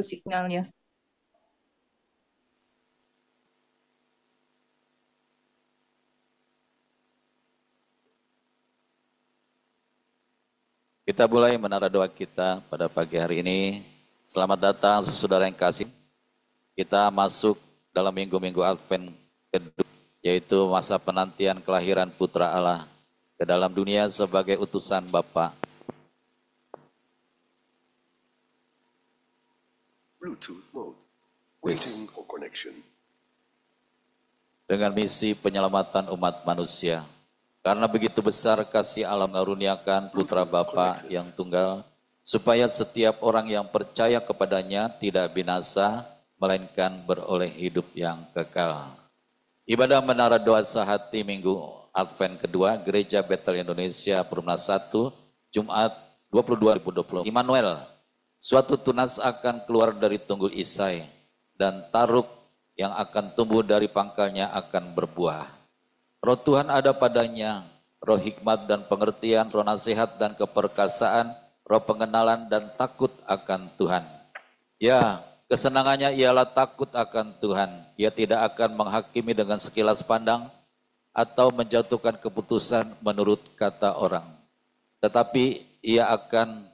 signalnya. Kita mulai menara doa kita pada pagi hari ini. Selamat datang saudara yang kasih. Kita masuk dalam minggu-minggu Advent kedua, yaitu masa penantian kelahiran Putra Allah ke dalam dunia sebagai utusan Bapa. Bluetooth mode. Waiting for connection. Dengan misi penyelamatan umat manusia. Karena begitu besar kasih Allah mengaruniakan Putra Bapa yang tunggal, supaya setiap orang yang percaya kepadanya tidak binasa, melainkan beroleh hidup yang kekal. Ibadah menara doa sehati minggu Advent kedua, Gereja Betel Indonesia Perumnas 1, Jumat 22/2020. Immanuel, suatu tunas akan keluar dari tunggul Isai, dan taruk yang akan tumbuh dari pangkalnya akan berbuah. Roh Tuhan ada padanya, roh hikmat dan pengertian, roh nasihat dan keperkasaan, roh pengenalan dan takut akan Tuhan. Ya, kesenangannya ialah takut akan Tuhan. Ia tidak akan menghakimi dengan sekilas pandang atau menjatuhkan keputusan menurut kata orang. Tetapi ia akan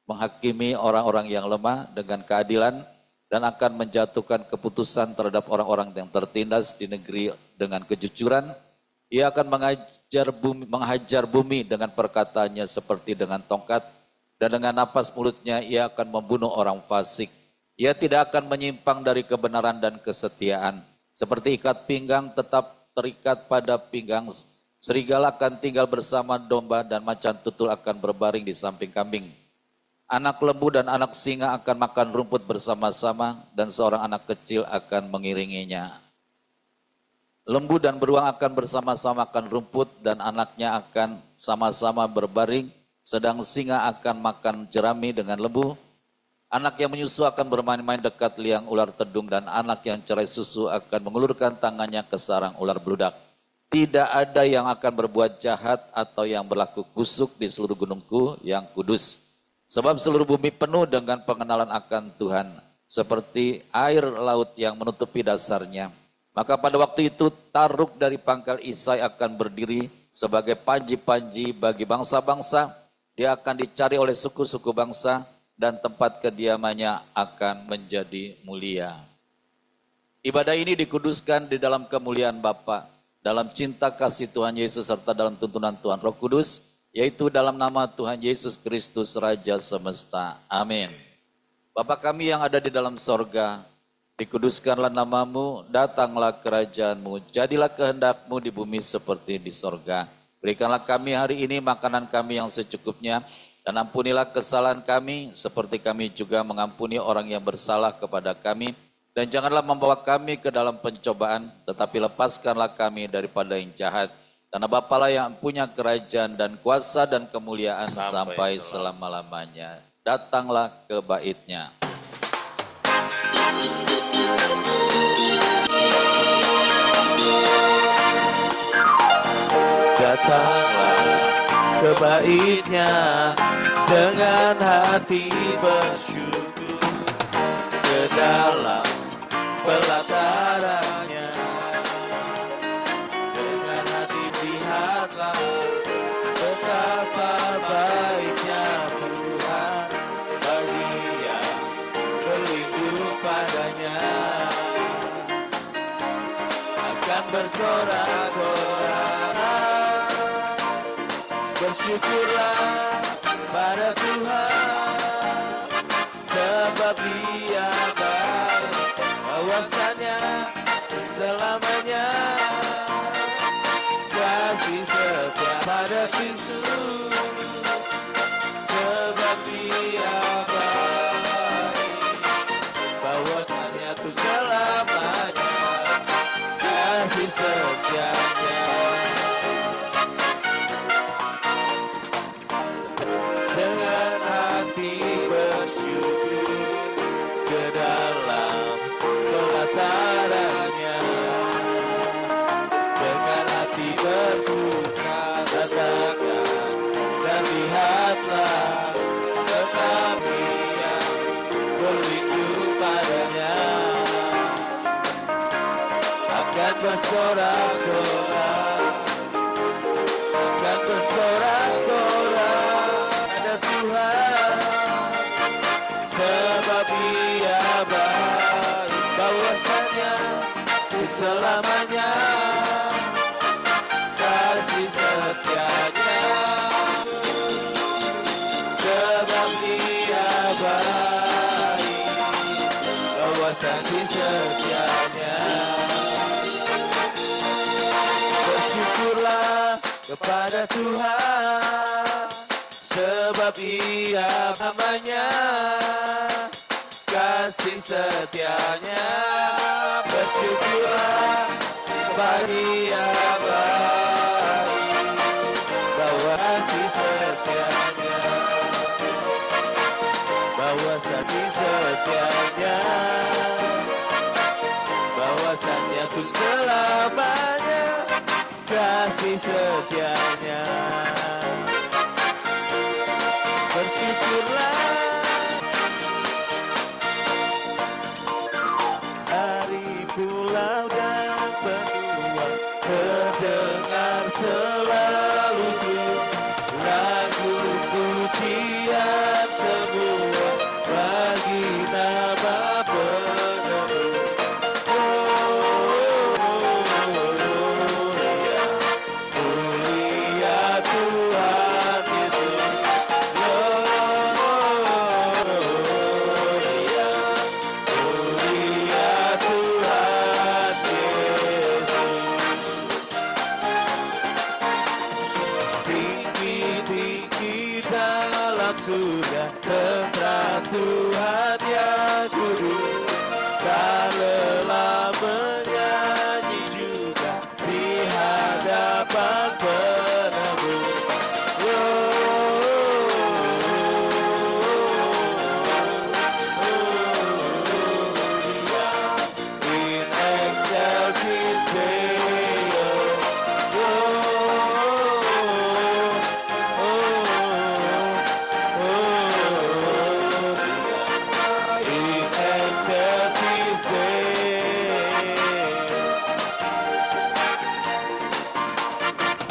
menghakimi orang-orang yang lemah dengan keadilan dan akan menjatuhkan keputusan terhadap orang-orang yang tertindas di negeri dengan kejujuran. Ia akan menghajar bumi dengan perkataannya seperti dengan tongkat, dan dengan napas mulutnya ia akan membunuh orang fasik. Ia tidak akan menyimpang dari kebenaran dan kesetiaan. Seperti ikat pinggang tetap terikat pada pinggang, serigala akan tinggal bersama domba dan macan tutul akan berbaring di samping kambing. Anak lembu dan anak singa akan makan rumput bersama-sama dan seorang anak kecil akan mengiringinya. Lembu dan beruang akan bersama-sama makan rumput dan anaknya akan sama-sama berbaring, sedang singa akan makan jerami dengan lembu. Anak yang menyusu akan bermain-main dekat liang ular tedung dan anak yang cerai susu akan mengulurkan tangannya ke sarang ular beludak. Tidak ada yang akan berbuat jahat atau yang berlaku busuk di seluruh gunungku yang kudus. Sebab seluruh bumi penuh dengan pengenalan akan Tuhan, seperti air laut yang menutupi dasarnya. Maka pada waktu itu taruk dari pangkal Isai akan berdiri sebagai panji-panji bagi bangsa-bangsa. Dia akan dicari oleh suku-suku bangsa dan tempat kediamannya akan menjadi mulia. Ibadah ini dikuduskan di dalam kemuliaan Bapa, dalam cinta kasih Tuhan Yesus serta dalam tuntunan Tuhan Roh Kudus, yaitu dalam nama Tuhan Yesus Kristus Raja semesta. Amin. Bapa kami yang ada di dalam sorga, dikuduskanlah namamu, datanglah kerajaanmu, jadilah kehendakmu di bumi seperti di sorga. Berikanlah kami hari ini makanan kami yang secukupnya, dan ampunilah kesalahan kami, seperti kami juga mengampuni orang yang bersalah kepada kami. Dan janganlah membawa kami ke dalam pencobaan, tetapi lepaskanlah kami daripada yang jahat. Karena Bapalah yang punya kerajaan dan kuasa dan kemuliaan sampai selama-lamanya. Datanglah ke baitnya. Datanglah ke baitnya dengan hati bersyukur, ke dalam pelatarannya. Dengan hati lihatlah betapa baiknya Tuhan bagi yang berlindung padanya. Akan bersorak-sorak, bersyukurlah pada Tuhan, sebab Dia baik, bahwasanya selamanya kasih setia pada Kristus, sebab Dia baik, bahwasanya untuk selamanya kasih setianya. Dengan hati bersyukur ke dalam pelatarannya. bersorak-sorak, akan bersorak-sorak ada Tuhan, sebab Dia baik, bahwasanya selamanya kasih setianya, sebab Dia baik, bahwasanya setianya. Bersyukurlah kepada Tuhan, sebab Ia namanya kasih setianya. Bersyukurlah kepada Dia baik, bahwa kasih setianya, bahwa kasih setianya, bahwasanya untuk selamanya kasih setianya. Bersyukurlah dari pulau dan benua, terdengar selalu lagu pujian semua bagi nama penebus. Mulia Tuhan Yesus, mulia Tuhan Yesus. Tinggi-tinggi dalam surga, tentara Tuhan yang kudus, tak lelah menyanyi juga di hadapan penebus. In excelsis Deo, in excelsis Deo.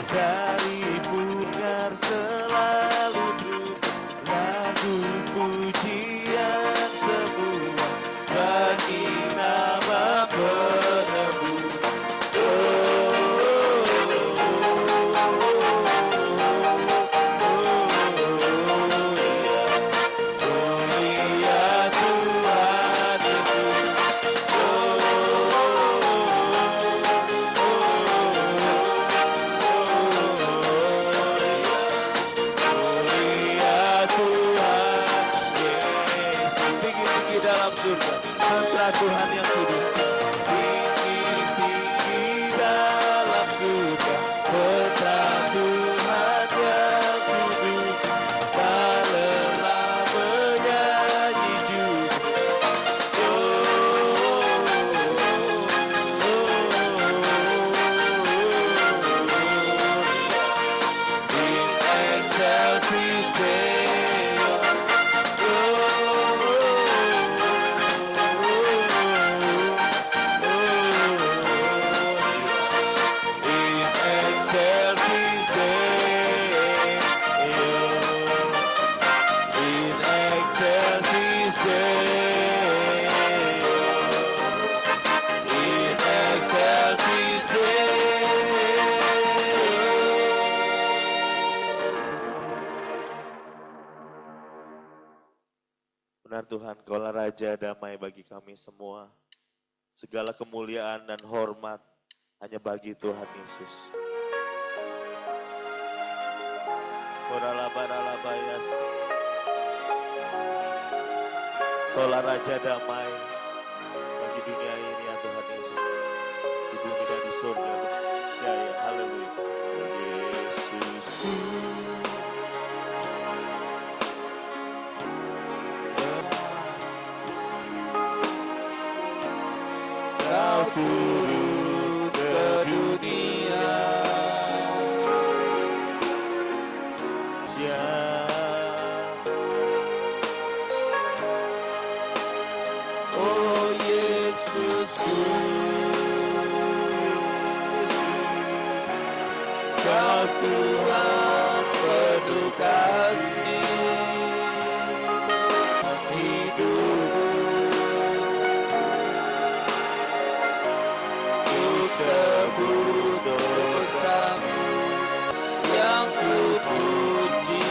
Dari punyar selalu terus lagu pujian semua bagi nama penebus. Mulia Tuhan Yesus, mulia Tuhan Yesus. Tinggi-tinggi dalam surga, tentara Tuhan yang kudus. Tinggi-tinggi dalam surga, tentara Tuhan yang kudus, tak lelah menyanyi juga. In excelsis Deo, in excelsis Deo, in excelsis Deo, in excelsis Deo. Benar Tuhan, Kaulah Raja damai bagi kami semua. Segala kemuliaan dan hormat hanya bagi Tuhan Yesus. Oralabaralabayas. Kaulah Raja damai bagi dunia ini ya Tuhan Yesus. Di bumi dan di surga. Ya ya, haleluya. Yesusku. Kau turun ke dunia, ya. Oh Yesusku, Tuhan penuh kasih, tebus dosaku yang kupuji.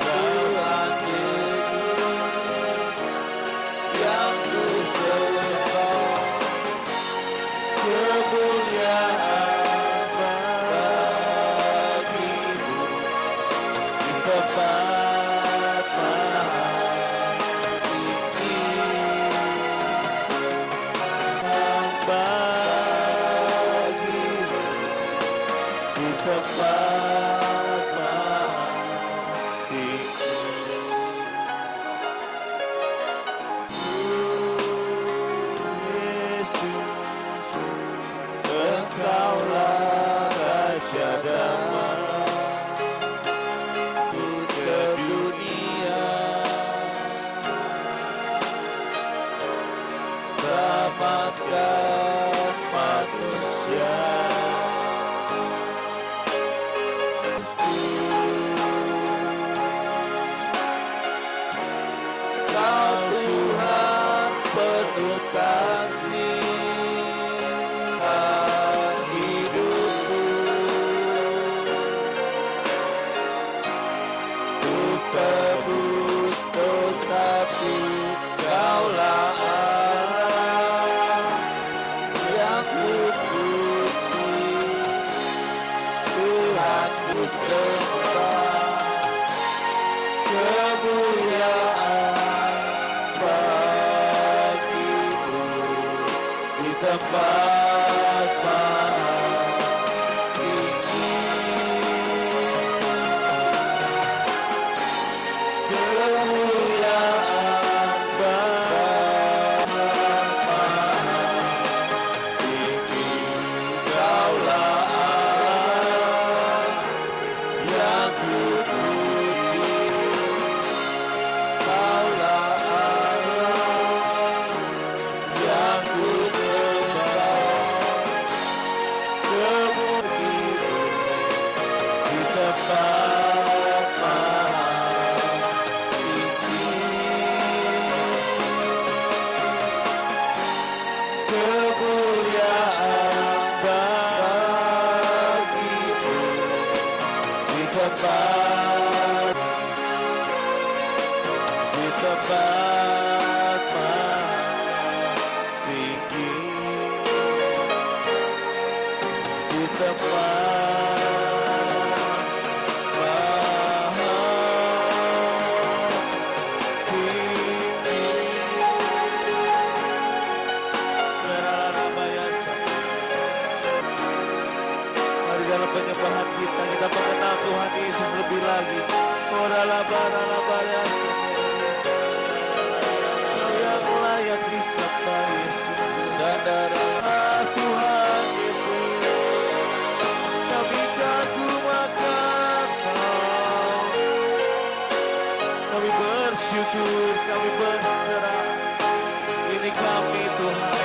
Tuhan Yesus yang kusembah, kemuliaan bagimu di tempat maha tinggi. Bagimu di tempat maha tinggi. Yesus, Engkaulah Raja Damai untuk dunia. Selamatkan manusia. Kau Tuhan penuh kasih, hidupku untuk tebus dosaku. Kaulah Allah yang kupuji, Tuhan ku sembah, kemuliaan bagimu di tempat maha tinggi. Kemuliaan bagimu tinggi. Kaulah Allah yang kupuji, Kaulah Allah yang kusembah, kemuliaan di tempat maha tinggi. Kemuliaan bagimu di tempat maha tinggi, di tempat maha tinggi. Mari dalam penyembahan kita mengenal Tuhan Yesus lebih lagi. Yang layak disembah Yesus. Saudara Tuhan Yesus, kami kagum akan Kau. Kami bersyukur, kami berserah. Ini kami Tuhan,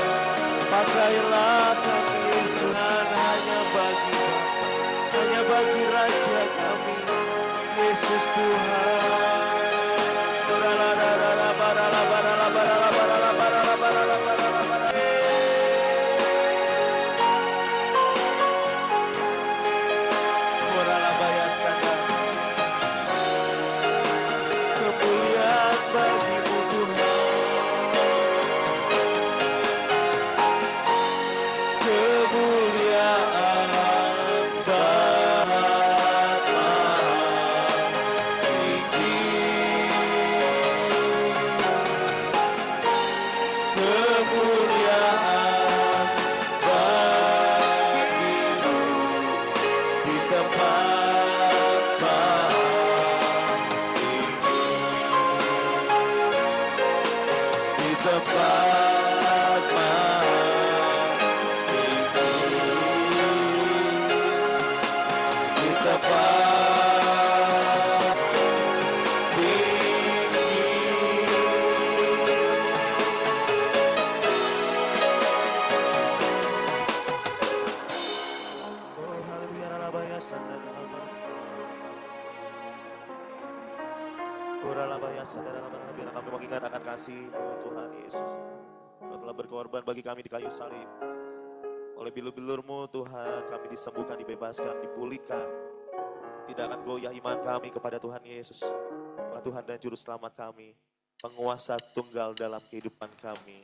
pakailah kami Yesus, hanya bagi Raja kami, Yesus Tuhan. Kemuliaan bagimu Tuhan, kemuliaan Bapa tinggi, kemuliaan bagimu di tempat maha tinggi, di tempat maha tinggi, di tempat tinggi. ingat akan kasih-Mu Tuhan Yesus. Kau telah berkorban bagi kami di kayu salib. Oleh bilur-bilur-Mu Tuhan kami disembuhkan, dibebaskan, dipulihkan. Tidak akan goyah iman kami kepada Tuhan Yesus. Karena Tuhan dan Juru Selamat kami, penguasa tunggal dalam kehidupan kami.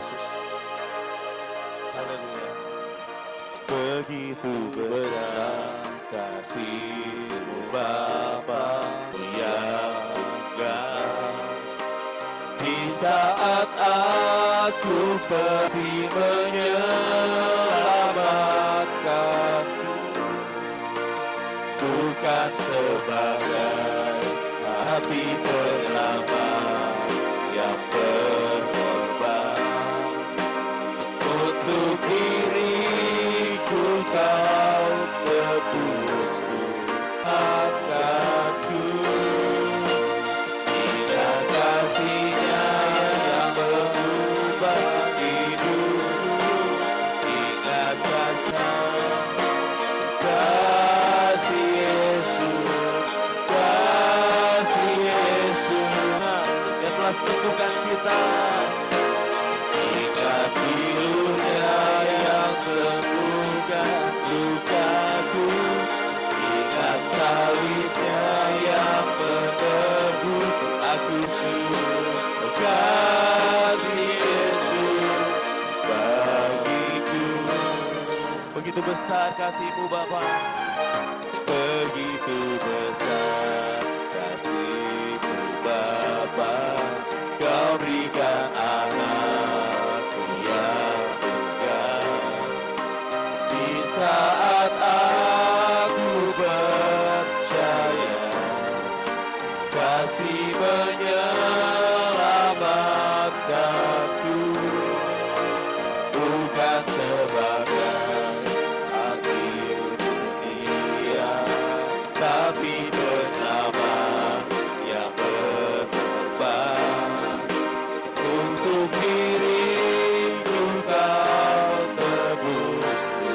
Yesus. Haleluya. Begitu besar kasih-Mu Bapa yang tunggal. Di saat aku pergi menyelamatkanku, bukan sebagai api penyelamat yang berkorban. Untuk diriku kau tebusku akanku. Ingat kasih-Nya yang mengubah hidupku. Ingat kasih Yesus, kasih Yesus yang telah sembuhkan kita. Ingat bilur-Nya yang sembuhkan lukaku. Ingat salib-Nya yang menebus aku. Kasih Yesus bagiku. Begitu besar kasih-Mu Bapa. Begitu besar kasih-Mu Bapa. Kau berikan anak-Mu yang tunggal. Di saat aku percaya kasih menyelamatkanku, bukan sebagai akhir dunia, tapi penyelamat yang berkorban. Untuk diriku kau tebusku,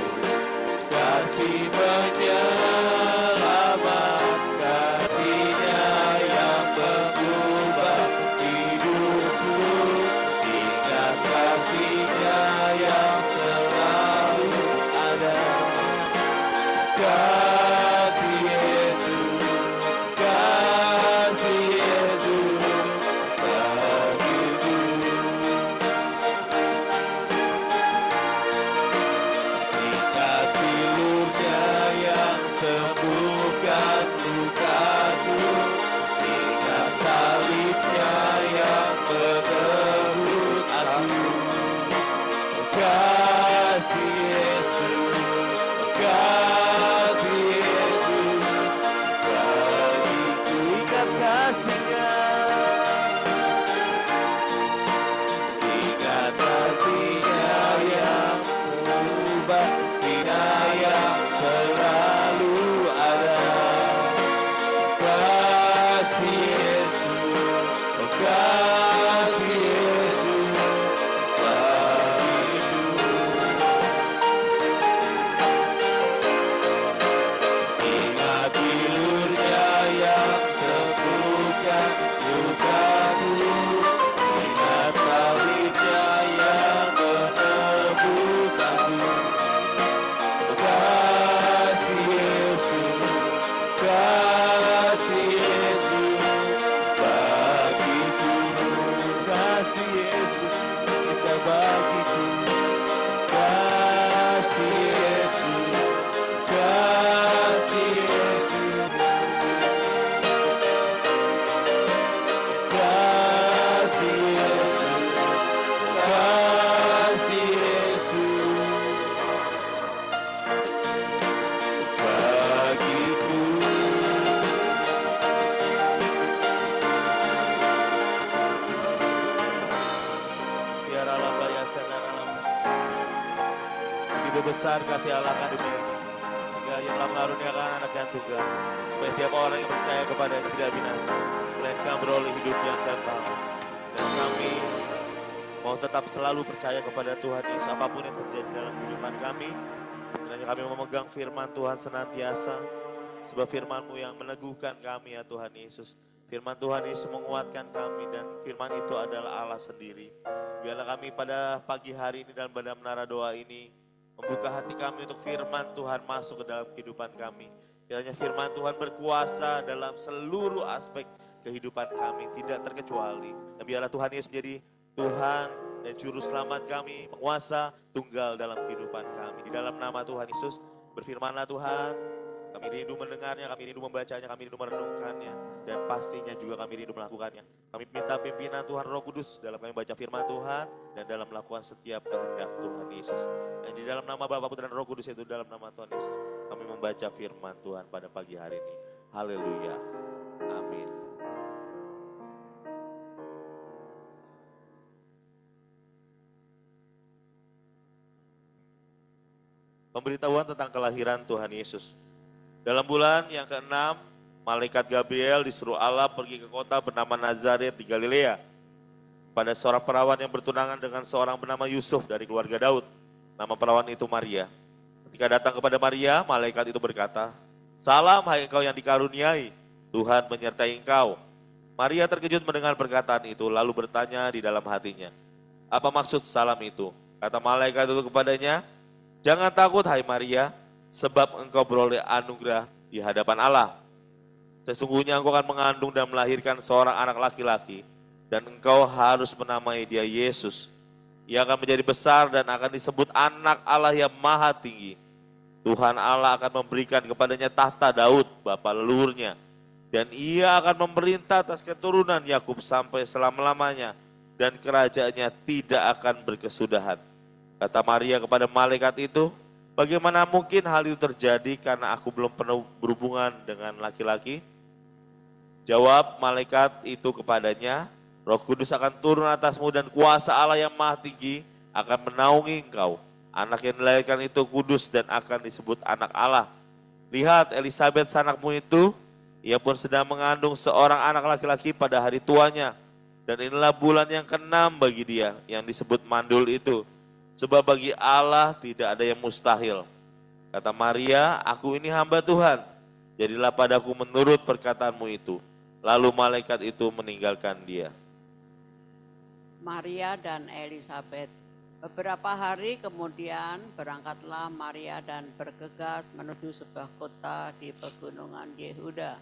kasih menyelamat, kasih-Nya yang mengubah hidupku. Ingat kasih-Nya yang selalu ada. Kasih Yesus, kasih Yesus bagiku. Ingat bilur-Nya yang sembuhkan lukaku. Ingat salib-Nya yang menebus aku. Kasih Yesus, kasih Yesus bagiku. Ingat kasih-Nya, ingat kasih-Nya yang mengubah, yang selalu ada. Kasih Yesus, kasih Yesus bagiku. Ingat bilur-Nya yang sembuhkan lukaku. Ingat salib-Nya yang menebus aku. Kasih Yesus, kasih Yesus bagiku. Kasih Yesus kita bagiku. Kasih Yesus, kasih Yesus, kasih Yesus, kasih Yesus bagiku. Biarlah bayasan dalam begitu besar kasih Allah akan dunia ini, sehingga yang telah mengaruniakan anak yang tunggal, supaya setiap orang yang percaya kepadanya tidak binasa, melainkan beroleh hidup yang kekal. Dan kami mau tetap selalu percaya kepada Tuhan Yesus, apapun yang terjadi dalam kehidupan kami, Kiranya kami memegang firman Tuhan senantiasa, sebab firman-Mu yang meneguhkan kami ya Tuhan Yesus. Firman Tuhan Yesus menguatkan kami dan firman itu adalah Allah sendiri. Biarlah kami pada pagi hari ini dalam pada menara doa ini membuka hati kami untuk firman Tuhan masuk ke dalam kehidupan kami. Kiranya firman Tuhan berkuasa dalam seluruh aspek kehidupan kami, tidak terkecuali. Dan biarlah Tuhan Yesus menjadi Tuhan dan Juru Selamat kami, penguasa tunggal dalam kehidupan kami. Di dalam nama Tuhan Yesus, berfirmanlah Tuhan. Kami rindu mendengarnya, kami rindu membacanya, kami rindu merenungkannya. Dan pastinya juga kami rindu melakukannya. Kami minta pimpinan Tuhan Roh Kudus dalam kami baca firman Tuhan dan dalam melakukan setiap kehendak Tuhan Yesus. Dan di dalam nama Bapa, Putra, dan Roh Kudus, itu dalam nama Tuhan Yesus, kami membaca firman Tuhan pada pagi hari ini. Haleluya. Amin. Pemberitahuan tentang kelahiran Tuhan Yesus. Dalam bulan yang ke-6, malaikat Gabriel disuruh Allah pergi ke kota bernama Nazaret di Galilea. Pada seorang perawan yang bertunangan dengan seorang bernama Yusuf dari keluarga Daud. Nama perawan itu Maria. Ketika datang kepada Maria, malaikat itu berkata, "Salam hai engkau yang dikaruniai, Tuhan menyertai engkau." Maria terkejut mendengar perkataan itu, lalu bertanya di dalam hatinya, "Apa maksud salam itu?" Kata malaikat itu kepadanya, "Jangan takut hai Maria, sebab engkau beroleh anugerah di hadapan Allah. Sesungguhnya engkau akan mengandung dan melahirkan seorang anak laki-laki, dan engkau harus menamai dia Yesus. Ia akan menjadi besar dan akan disebut anak Allah yang maha tinggi. Tuhan Allah akan memberikan kepadanya tahta Daud, bapa leluhurnya, dan ia akan memerintah atas keturunan Yakub sampai selama-lamanya, dan kerajaannya tidak akan berkesudahan." Kata Maria kepada malaikat itu, "Bagaimana mungkin hal itu terjadi karena aku belum pernah berhubungan dengan laki-laki?" Jawab malaikat itu kepadanya, "Roh Kudus akan turun atasmu dan kuasa Allah yang maha tinggi akan menaungi engkau. Anak yang dilahirkan itu kudus dan akan disebut anak Allah. Lihat Elisabet sanakmu itu, ia pun sedang mengandung seorang anak laki-laki pada hari tuanya. Dan inilah bulan yang ke-6 bagi dia yang disebut mandul itu. Sebab bagi Allah tidak ada yang mustahil." Kata Maria, "Aku ini hamba Tuhan, jadilah padaku menurut perkataanmu itu." Lalu malaikat itu meninggalkan dia. Maria dan Elisabet. Beberapa hari kemudian berangkatlah Maria dan bergegas menuju sebuah kota di pegunungan Yehuda.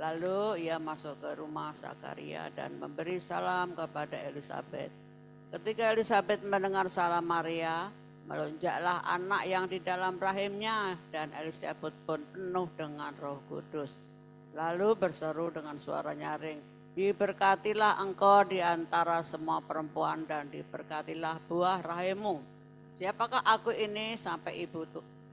Lalu ia masuk ke rumah Zakaria dan memberi salam kepada Elisabet. Ketika Elisabet mendengar salam Maria, melonjaklah anak yang di dalam rahimnya, dan Elisabet pun penuh dengan Roh Kudus. Lalu berseru dengan suara nyaring, "Diberkatilah engkau di antara semua perempuan dan diberkatilah buah rahimmu. Siapakah aku ini sampai ibu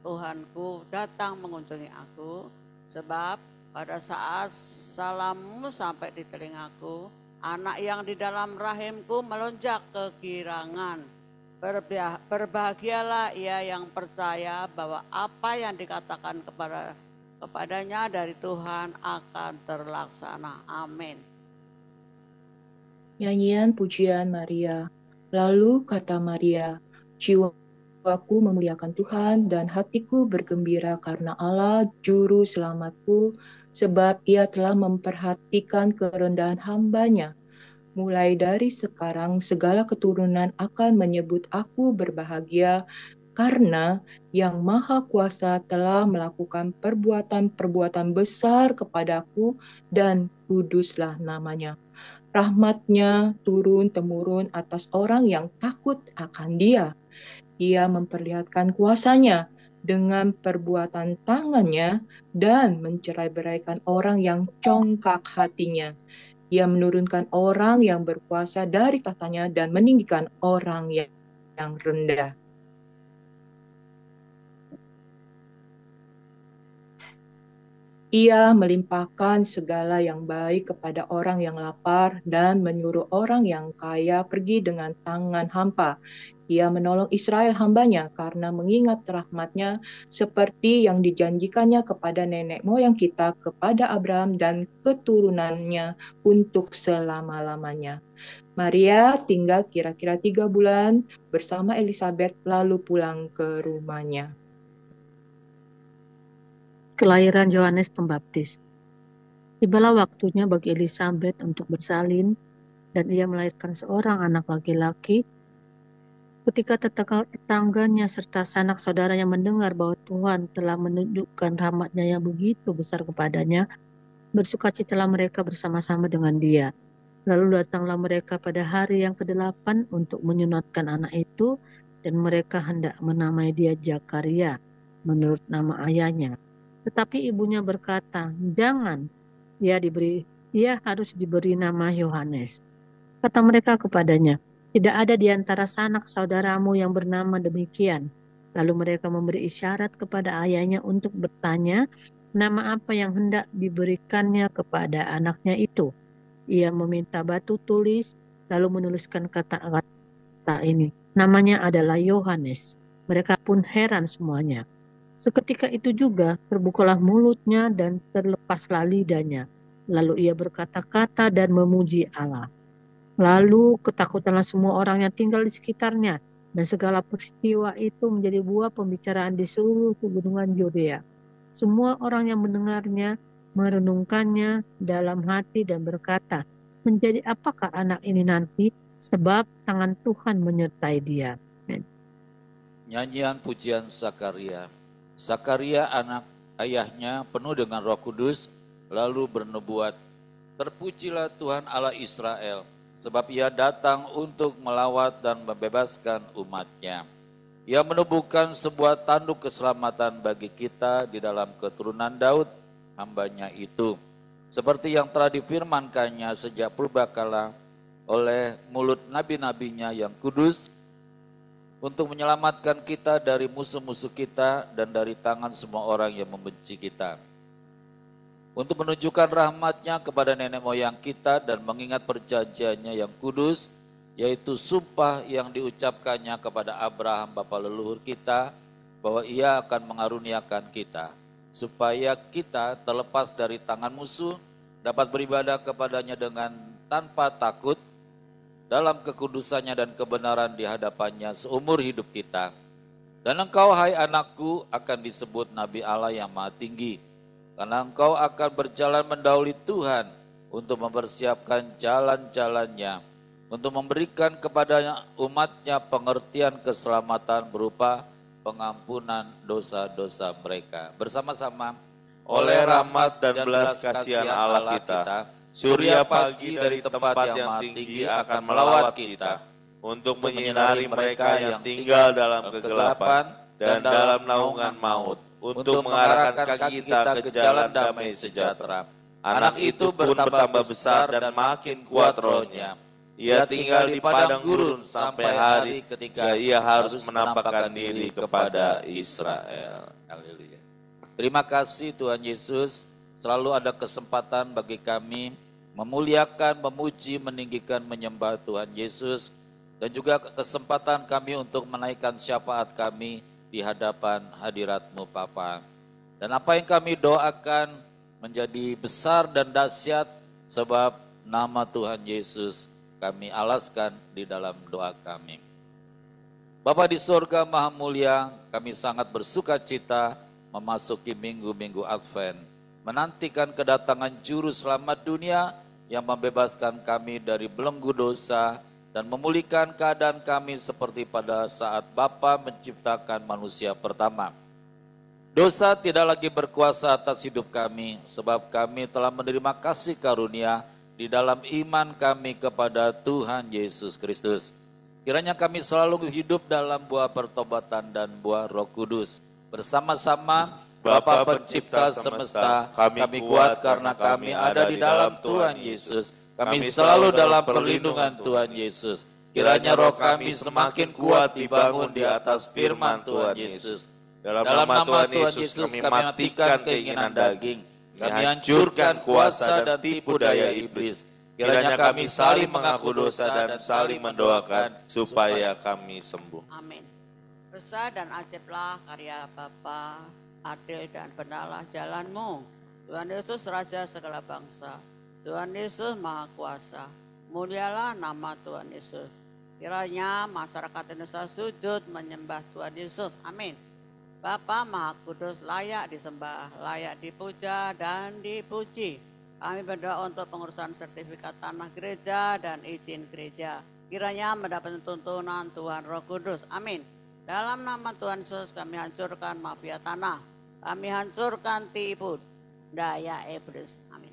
Tuhanku datang mengunjungi aku? Sebab pada saat salammu sampai di telingaku, anak yang di dalam rahimku melonjak kegirangan. Berbahagialah ia yang percaya bahwa apa yang dikatakan kepadanya dari Tuhan akan terlaksana." Amin. Nyanyian pujian Maria. Lalu kata Maria, "Jiwaku memuliakan Tuhan dan hatiku bergembira karena Allah Juru Selamatku, sebab ia telah memperhatikan kerendahan hamba-Nya. Mulai dari sekarang segala keturunan akan menyebut aku berbahagia, karena Yang Maha Kuasa telah melakukan perbuatan-perbuatan besar kepadaku, dan kuduslah namanya. Rahmat-Nya turun-temurun atas orang yang takut akan Dia. Ia memperlihatkan kuasa-Nya dengan perbuatan tangan-Nya dan mencerai-beraikan orang yang congkak hatinya. Ia menurunkan orang yang berkuasa dari tahtanya dan meninggikan orang yang rendah." Ia melimpahkan segala yang baik kepada orang yang lapar dan menyuruh orang yang kaya pergi dengan tangan hampa. Ia menolong Israel hamba-Nya karena mengingat rahmat-Nya seperti yang dijanjikannya kepada nenek moyang kita, kepada Abraham dan keturunannya untuk selama-lamanya. Maria tinggal kira-kira 3 bulan bersama Elisabet lalu pulang ke rumahnya. Kelahiran Yohanes Pembaptis. Tibalah waktunya bagi Elizabeth untuk bersalin, dan ia melahirkan seorang anak laki-laki. Ketika tetangganya serta sanak saudaranya mendengar bahwa Tuhan telah menunjukkan rahmat-Nya yang begitu besar kepadanya, bersukacitalah mereka bersama-sama dengan dia. Lalu datanglah mereka pada hari yang ke-8 untuk menyunatkan anak itu, dan mereka hendak menamai dia Zakaria, menurut nama ayahnya. Tetapi ibunya berkata, "Jangan, ia harus diberi nama Yohanes." Kata mereka kepadanya, "Tidak ada di antara sanak saudaramu yang bernama demikian." Lalu mereka memberi isyarat kepada ayahnya untuk bertanya, nama apa yang hendak diberikannya kepada anaknya itu. Ia meminta batu tulis, lalu menuliskan kata-kata ini. Namanya adalah Yohanes. Mereka pun heran semuanya. Seketika itu juga terbukalah mulutnya dan terlepaslah lidahnya. Lalu ia berkata-kata dan memuji Allah. Lalu ketakutanlah semua orang yang tinggal di sekitarnya, dan segala peristiwa itu menjadi buah pembicaraan di seluruh pegunungan Yudea. Semua orang yang mendengarnya merenungkannya dalam hati dan berkata, "Menjadi apakah anak ini nanti? Sebab tangan Tuhan menyertai dia." Nyanyian pujian Zakaria. Zakaria anak ayahnya penuh dengan Roh Kudus, lalu bernubuat, "Terpujilah Tuhan Allah Israel, sebab ia datang untuk melawat dan membebaskan umat-Nya. Ia menubuhkan sebuah tanduk keselamatan bagi kita di dalam keturunan Daud, hamba-Nya itu, seperti yang telah difirmankannya sejak purbakala oleh mulut nabi-nabinya yang kudus, untuk menyelamatkan kita dari musuh-musuh kita dan dari tangan semua orang yang membenci kita, untuk menunjukkan rahmat-Nya kepada nenek moyang kita dan mengingat perjanjian-Nya yang kudus, yaitu sumpah yang diucapkannya kepada Abraham bapa leluhur kita, bahwa ia akan mengaruniakan kita, supaya kita terlepas dari tangan musuh, dapat beribadah kepadanya dengan tanpa takut, dalam kekudusannya dan kebenaran di hadapannya seumur hidup kita. Dan engkau, hai anakku, akan disebut Nabi Allah yang Maha Tinggi, karena engkau akan berjalan mendahului Tuhan untuk mempersiapkan jalan-jalannya, untuk memberikan kepada umat-Nya pengertian keselamatan berupa pengampunan dosa-dosa mereka. Bersama-sama, Oleh rahmat dan belas kasihan Allah kita, surya pagi dari tempat yang maha tinggi akan melawat kita, untuk menyinari mereka yang tinggal dalam kegelapan dan dalam naungan maut, untuk mengarahkan kaki kita ke jalan damai sejahtera. Anak itu bertambah besar dan makin kuat rohnya. Ia tinggal di padang gurun sampai hari ketika ia harus menampakkan diri kepada Israel. Haleluya. Terima kasih Tuhan Yesus, selalu ada kesempatan bagi kami memuliakan, memuji, meninggikan, menyembah Tuhan Yesus, dan juga kesempatan kami untuk menaikkan syafaat kami di hadapan hadirat-Mu Bapa. Dan apa yang kami doakan menjadi besar dan dahsyat, sebab nama Tuhan Yesus kami alaskan di dalam doa kami. Bapa di surga Maha Mulia, kami sangat bersuka cita memasuki minggu-minggu Advent, menantikan kedatangan Juru Selamat dunia yang membebaskan kami dari belenggu dosa dan memulihkan keadaan kami seperti pada saat Bapa menciptakan manusia pertama. Dosa tidak lagi berkuasa atas hidup kami, sebab kami telah menerima kasih karunia di dalam iman kami kepada Tuhan Yesus Kristus. Kiranya kami selalu hidup dalam buah pertobatan dan buah Roh Kudus. Bersama-sama Bapa Pencipta semesta, kami kuat karena kami ada di dalam Tuhan Yesus. Kami selalu dalam perlindungan Tuhan Yesus. Kiranya roh kami semakin kuat dibangun di atas firman Tuhan Yesus. Dalam nama Tuhan Yesus kami matikan keinginan daging. Kami hancurkan kuasa dan tipu daya iblis. Kiranya kami saling mengaku dosa dan saling mendoakan supaya kami sembuh. Amin. Resah dan ajaiblah karya Bapa, adil dan benarlah jalan-Mu. Tuhan Yesus Raja segala bangsa, Tuhan Yesus Maha Kuasa, mulialah nama Tuhan Yesus. Kiranya masyarakat Indonesia sujud menyembah Tuhan Yesus. Amin. Bapa Maha Kudus, layak disembah, layak dipuja dan dipuji. Kami berdoa untuk pengurusan sertifikat tanah gereja dan izin gereja. Kiranya mendapat tuntunan Tuhan Roh Kudus. Amin. Dalam nama Tuhan Yesus kami hancurkan mafia tanah. Kami hancurkan tipu daya iblis. Amin.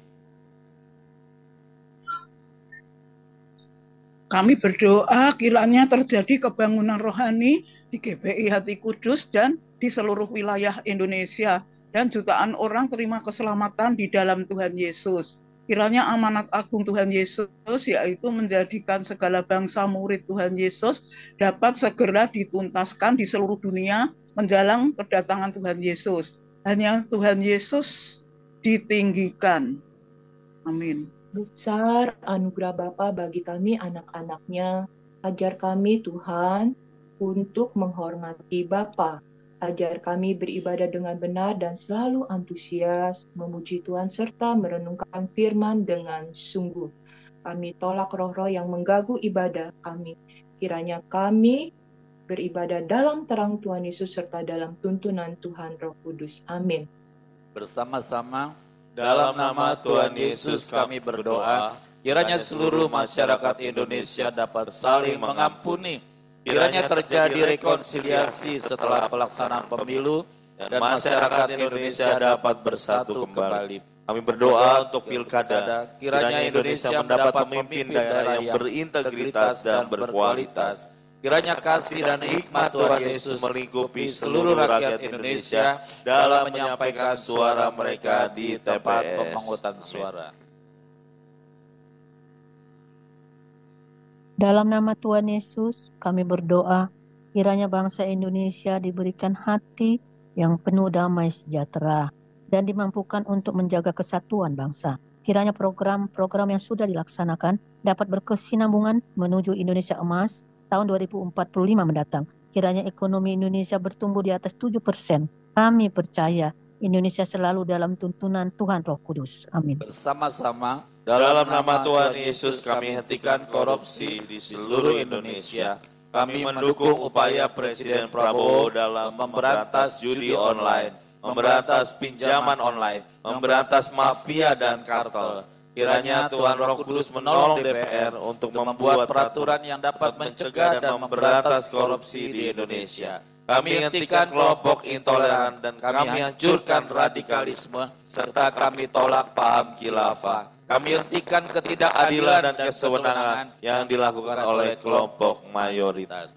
Kami berdoa kiranya terjadi kebangunan rohani di GBI Hati Kudus dan di seluruh wilayah Indonesia. Dan jutaan orang terima keselamatan di dalam Tuhan Yesus. Kiranya amanat agung Tuhan Yesus, yaitu menjadikan segala bangsa murid Tuhan Yesus, dapat segera dituntaskan di seluruh dunia menjelang kedatangan Tuhan Yesus. Hanya Tuhan Yesus ditinggikan. Amin. Besar anugerah Bapa bagi kami anak-anaknya. Ajar kami Tuhan untuk menghormati Bapa. Ajar kami beribadah dengan benar dan selalu antusias memuji Tuhan serta merenungkan firman dengan sungguh. Kami tolak roh-roh yang mengganggu ibadah kami. Kiranya kami beribadah dalam terang Tuhan Yesus serta dalam tuntunan Tuhan Roh Kudus. Amin. Bersama-sama dalam nama Tuhan Yesus kami berdoa, kiranya seluruh masyarakat Indonesia dapat saling mengampuni. Kiranya terjadi rekonsiliasi setelah pelaksanaan pemilu dan masyarakat Indonesia dapat bersatu kembali. Kami berdoa untuk pilkada, kiranya Indonesia mendapat pemimpin daerah yang berintegritas dan berkualitas. Kiranya kasih dan hikmat Tuhan Yesus melingkupi seluruh rakyat Indonesia dalam menyampaikan suara mereka di tempat pemungutan suara. Dalam nama Tuhan Yesus, kami berdoa, kiranya bangsa Indonesia diberikan hati yang penuh damai sejahtera dan dimampukan untuk menjaga kesatuan bangsa. Kiranya program-program yang sudah dilaksanakan dapat berkesinambungan menuju Indonesia Emas tahun 2045 mendatang. Kiranya ekonomi Indonesia bertumbuh di atas 7%. Kami percaya Indonesia selalu dalam tuntunan Tuhan Roh Kudus. Amin. Bersama-sama dalam nama Tuhan Yesus kami hentikan korupsi di seluruh Indonesia. Kami mendukung upaya Presiden Prabowo dalam memberantas judi online, memberantas pinjaman online, memberantas mafia dan kartel. Kiranya Tuhan Roh Kudus menolong DPR untuk membuat peraturan yang dapat mencegah dan memberantas korupsi di Indonesia. Kami hentikan kelompok intoleran dan kami hancurkan radikalisme, serta kami tolak paham khilafah. Kami hentikan ketidakadilan dan kesewenangan yang dilakukan oleh kelompok mayoritas.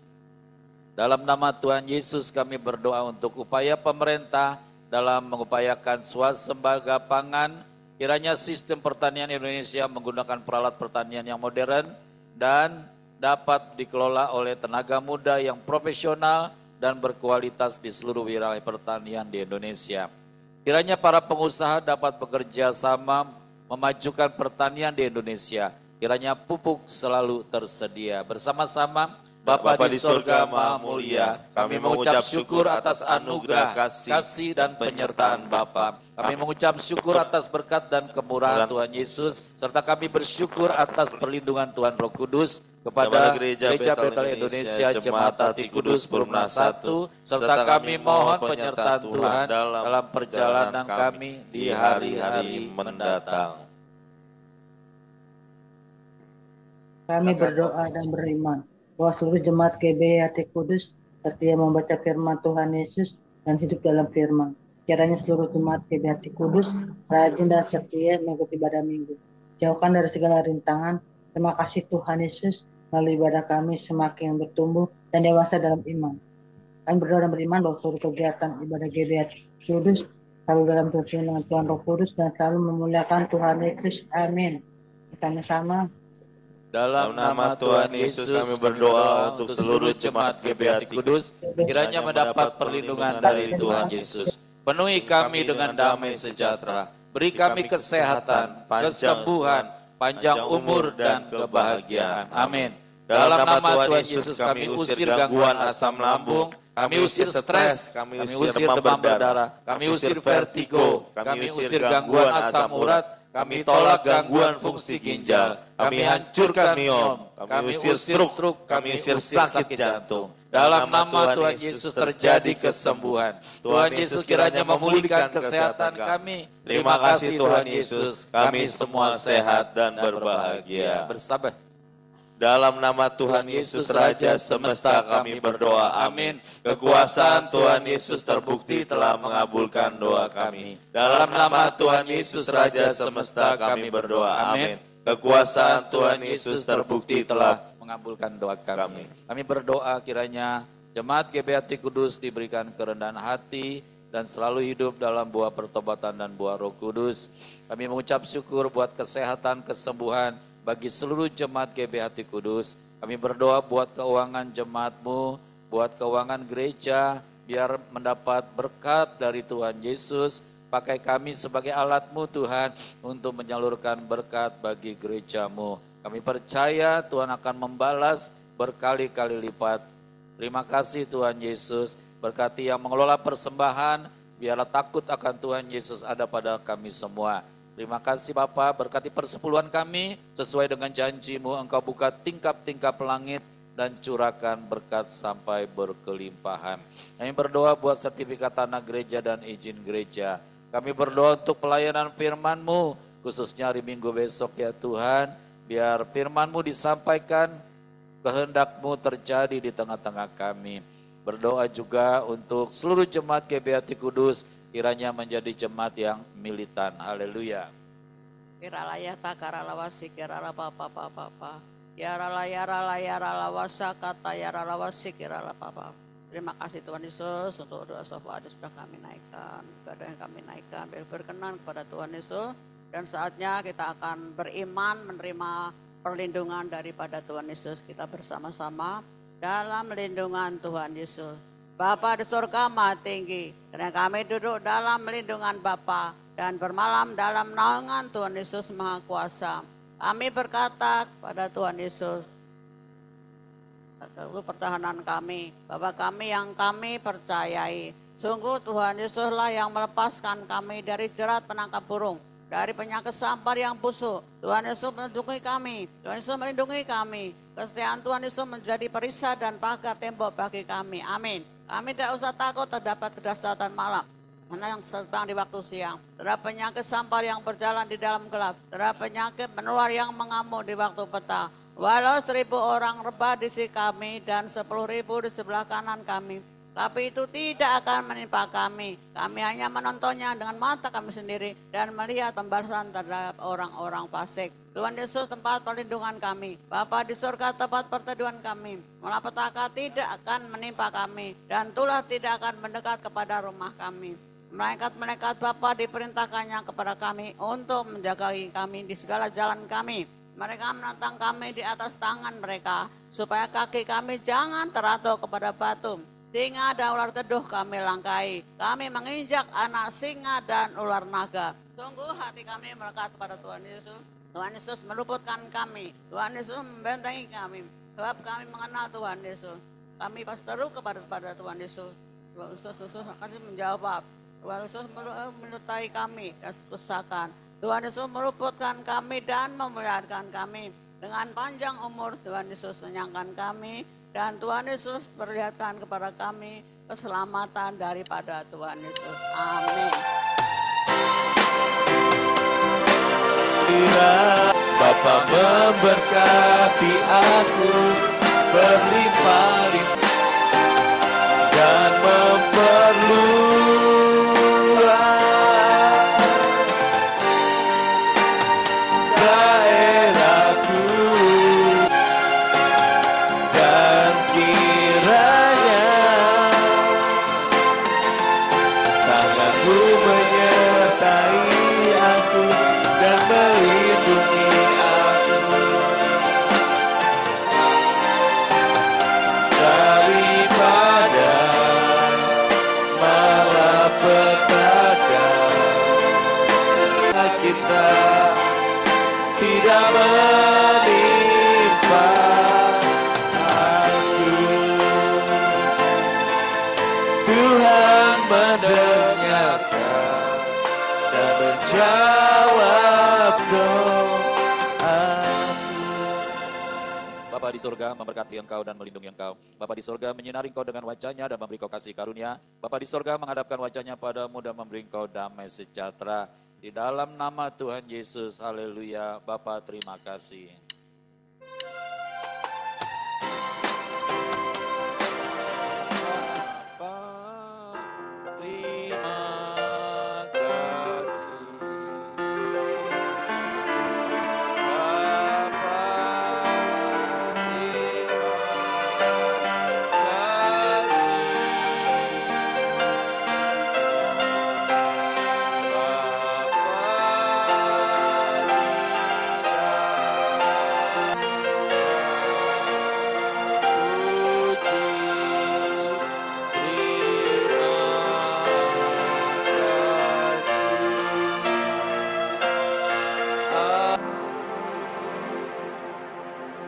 Dalam nama Tuhan Yesus kami berdoa untuk upaya pemerintah dalam mengupayakan swasembada pangan. Kiranya sistem pertanian Indonesia menggunakan peralat pertanian yang modern dan dapat dikelola oleh tenaga muda yang profesional dan berkualitas di seluruh wilayah pertanian di Indonesia. Kiranya para pengusaha dapat bekerja sama memajukan pertanian di Indonesia. Kiranya pupuk selalu tersedia. Bersama-sama Bapa di sorga Maha Mulia, kami mengucap syukur atas anugerah, kasih dan penyertaan Bapa. Kami mengucap syukur atas berkat dan kemurahan Tuhan Yesus, serta kami bersyukur atas perlindungan Tuhan Roh Kudus kepada Gereja Betel Indonesia Jemaat Hati Kudus Perumnas 1, serta kami mohon penyertaan Tuhan dalam perjalanan kami di hari-hari mendatang. Kami berdoa dan beriman bahwa seluruh jemaat GBI Hati Kudus setia membaca firman Tuhan Yesus dan hidup dalam firman. Kiranya seluruh jemaat GBI Hati Kudus rajin dan setia mengikuti ibadah minggu. Jauhkan dari segala rintangan. Terima kasih Tuhan Yesus, melalui ibadah kami semakin bertumbuh dan dewasa dalam iman. Kami berdoa dan beriman bahwa seluruh kegiatan ibadah GBI Hati Kudus selalu dalam tuntunan Tuhan Roh Kudus dan selalu memuliakan Tuhan Yesus. Amin. Kita sama. Dalam nama Tuhan Yesus kami berdoa untuk seluruh jemaat GBI Hati Kudus, kiranya mendapat perlindungan dari Tuhan Yesus. Penuhi kami dengan damai sejahtera, beri kami kesehatan, kesembuhan, panjang umur dan kebahagiaan. Amin. Dalam nama Tuhan Yesus kami usir gangguan asam lambung, kami usir stres, kami usir demam berdarah, kami usir vertigo, kami usir gangguan asam urat, Kami tolak gangguan fungsi ginjal. Kami hancurkan miom. Kami usir stroke. Kami usir sakit jantung. Dalam nama Tuhan Yesus terjadi kesembuhan. Tuhan Yesus kiranya memulihkan kesehatan kami. Terima kasih Tuhan Yesus. Kami semua sehat dan berbahagia. Bersabar. Dalam nama Tuhan Yesus Raja semesta kami berdoa, amin. Kekuasaan Tuhan Yesus terbukti telah mengabulkan doa kami. Dalam nama Tuhan Yesus Raja semesta kami berdoa, amin. Kekuasaan Tuhan Yesus terbukti telah mengabulkan doa kami. Kami berdoa kiranya Jemaat GBHT Kudus diberikan kerendahan hati dan selalu hidup dalam buah pertobatan dan buah Roh Kudus. Kami mengucap syukur buat kesehatan, kesembuhan bagi seluruh jemaat GBHT Kudus. Kami berdoa buat keuangan jemaatmu, buat keuangan gereja, biar mendapat berkat dari Tuhan Yesus. Pakai kami sebagai alatmu Tuhan untuk menyalurkan berkat bagi gerejamu. Kami percaya Tuhan akan membalas berkali-kali lipat. Terima kasih Tuhan Yesus, berkati yang mengelola persembahan, biarlah takut akan Tuhan Yesus ada pada kami semua. Terima kasih Bapa, berkati persepuluhan kami sesuai dengan janji-Mu. Engkau buka tingkap-tingkap langit dan curahkan berkat sampai berkelimpahan. Kami berdoa buat sertifikat tanah gereja dan izin gereja. Kami berdoa untuk pelayanan firman-Mu, khususnya hari Minggu besok ya Tuhan. Biar firman-Mu disampaikan, kehendak-Mu terjadi di tengah-tengah kami. Berdoa juga untuk seluruh jemaat GBHT Kudus, kiranya menjadi jemaat yang militan. Haleluya. Kirala ya takara lawasi kirala papa papa. Yarala yarala yarala wasa kata yarala wasi kirala papa. Terima kasih Tuhan Yesus untuk doa sofa sudah kami naikkan, ibadah yang kami naikkan, berkenan kepada Tuhan Yesus. Dan saatnya kita akan beriman menerima perlindungan daripada Tuhan Yesus. Kita bersama-sama dalam lindungan Tuhan Yesus. Bapa di surga maha tinggi, karena kami duduk dalam lindungan Bapa dan bermalam dalam naungan Tuhan Yesus Maha Kuasa. Kami berkata kepada Tuhan Yesus, pertahanan kami, Bapa kami yang kami percayai. Sungguh Tuhan Yesuslah yang melepaskan kami dari jerat penangkap burung, dari penyakit sampar yang busuk. Tuhan Yesus melindungi kami, Tuhan Yesus melindungi kami. Kesetiaan Tuhan Yesus menjadi perisai dan pagar tembok bagi kami. Amin. Kami tidak usah takut terdapat kedahsyatan malam, karena yang sedang di waktu siang. Terhadap penyakit sampar yang berjalan di dalam gelap. Terhadap penyakit menular yang mengamuk di waktu petang. Walau 1000 orang rebah di sisi kami dan 10.000 di sebelah kanan kami, tapi itu tidak akan menimpa kami. Kami hanya menontonnya dengan mata kami sendiri dan melihat pembalasan terhadap orang-orang fasik. Tuhan Yesus tempat perlindungan kami. Bapa di surga tempat perteduhan kami. Malapetaka tidak akan menimpa kami dan tulah tidak akan mendekat kepada rumah kami. Malaikat-malaikat Bapa diperintahkannya kepada kami untuk menjaga kami di segala jalan kami. Mereka menantang kami di atas tangan mereka supaya kaki kami jangan teratuh kepada batu. Singa dan ular teduh kami langkai. Kami menginjak anak singa dan ular naga. Sungguh hati kami melekat kepada Tuhan Yesus. Tuhan Yesus meluputkan kami. Tuhan Yesus membentengi kami. Sebab kami mengenal Tuhan Yesus. Kami berseru kepada Tuhan Yesus. Tuhan Yesus akan menjawab. Tuhan Yesus menyertai kami dan pesakan. Tuhan Yesus meluputkan kami dan memuliakan kami. Dengan panjang umur Tuhan Yesus kenyangkan kami. Dan Tuhan Yesus perlihatkan kepada kami keselamatan daripada Tuhan Yesus. Amin. Bapa memberkati aku berlimpah-limpah dan memperluas daerahku, dan kiranya tanganmu menyertai aku dan melindungi aku daripada malapetaka. Kita tidak menimpa aku. Tuhan mendengarkan dan menjawab di surga memberkati engkau dan melindungi engkau. Bapa di surga menyinari engkau dengan wajahnya dan memberi engkau kasih karunia. Bapa di surga menghadapkan wajahnya padamu dan memberi engkau damai sejahtera. Di dalam nama Tuhan Yesus, haleluya. Bapa terima kasih.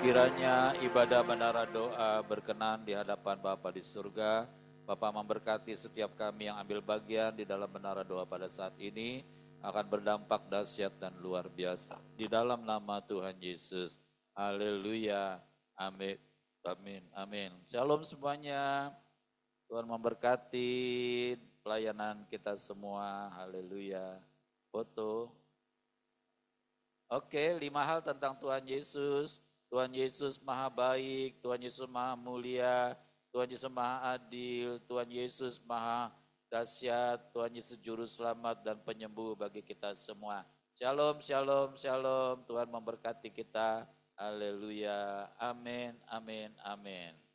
Kiranya ibadah menara doa berkenan di hadapan Bapa di surga. Bapa memberkati setiap kami yang ambil bagian di dalam menara doa pada saat ini akan berdampak dahsyat dan luar biasa. Di dalam nama Tuhan Yesus. Haleluya. Amin. Amin. Amin. Shalom semuanya. Tuhan memberkati pelayanan kita semua. Haleluya. Foto. Oke, 5 hal tentang Tuhan Yesus. Tuhan Yesus maha baik, Tuhan Yesus maha mulia, Tuhan Yesus maha adil, Tuhan Yesus maha dahsyat, Tuhan Yesus juru selamat dan penyembuh bagi kita semua. Shalom, shalom, shalom. Tuhan memberkati kita. Haleluya. Amin, amin, amin.